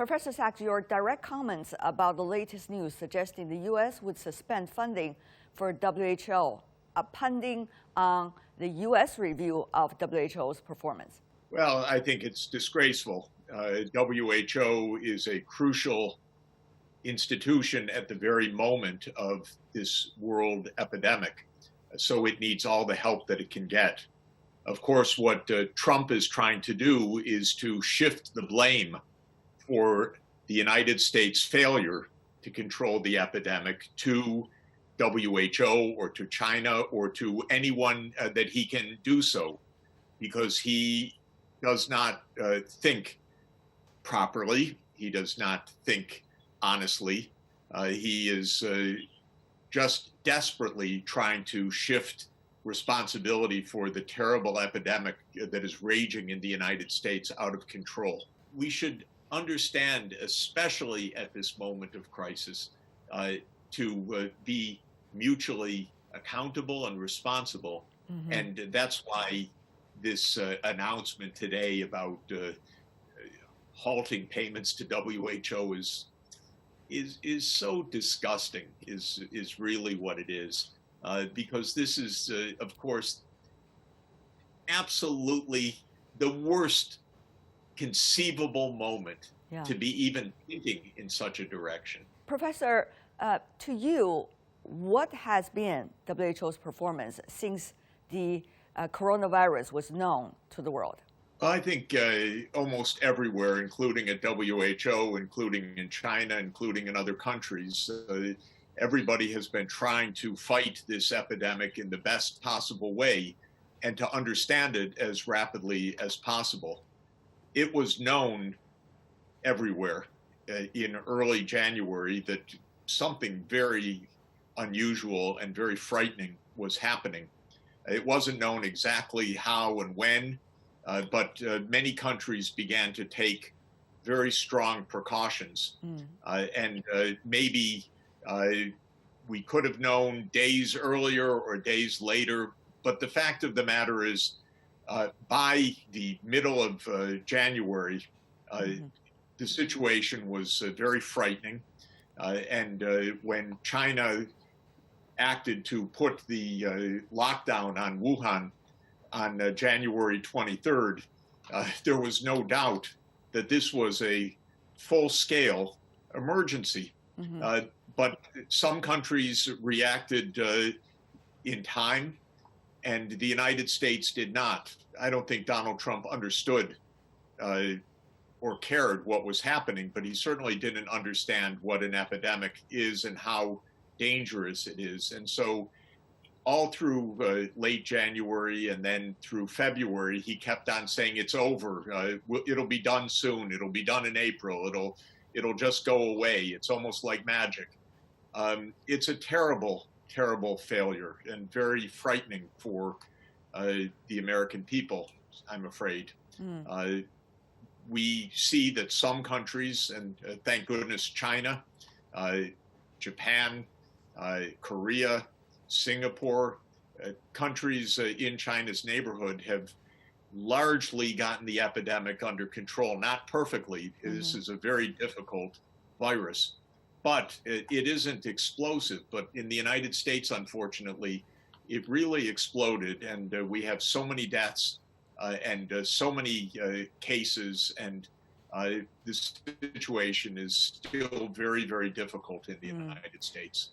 Professor Sachs, your direct comments about the latest news suggesting the U.S. would suspend funding for WHO, pending on the U.S. review of WHO's performance. Well, I think it's disgraceful. WHO is a crucial institution at the very moment of this world epidemic, so it needs all the help that it can get. Of course, what Trump is trying to do is to shift the blame for the United States' failure to control the epidemic to WHO or to China or to anyone that he can do so, because he does not think properly. He does not think honestly. He is just desperately trying to shift responsibility for the terrible epidemic that is raging in the United States out of control. We should understand, especially at this moment of crisis, to be mutually accountable and responsible. Mm-hmm. And that's why this announcement today about halting payments to WHO is so disgusting, is really what it is. Because this is, of course, absolutely the worst conceivable moment to be even thinking in such a direction. Professor, to you, what has been WHO's performance since the coronavirus was known to the world? I think almost everywhere, including at WHO, including in China, including in other countries, everybody has been trying to fight this epidemic in the best possible way and to understand it as rapidly as possible. It was known everywhere in early January that something very unusual and very frightening was happening. It wasn't known exactly how and when, but many countries began to take very strong precautions. And maybe we could have known days earlier or days later, but the fact of the matter is, by the middle of January, the situation was very frightening. And when China acted to put the lockdown on Wuhan on January 23rd, there was no doubt that this was a full-scale emergency. But some countries reacted in time, and the United States did not. I don't think Donald Trump understood or cared what was happening, but he certainly didn't understand what an epidemic is and how dangerous it is. And so all through late January and then through February, he kept on saying it's over. It'll be done soon. It'll be done in April. It'll just go away. It's almost like magic. It's a terrible, terrible failure and very frightening for the American people, I'm afraid. We see that some countries, and thank goodness China, Japan, Korea, Singapore, countries in China's neighborhood have largely gotten the epidemic under control. Not perfectly. This is a very difficult virus, but it isn't explosive. But in the United States, unfortunately, it really exploded, and we have so many deaths and so many cases, and the situation is still very, very difficult in the United States.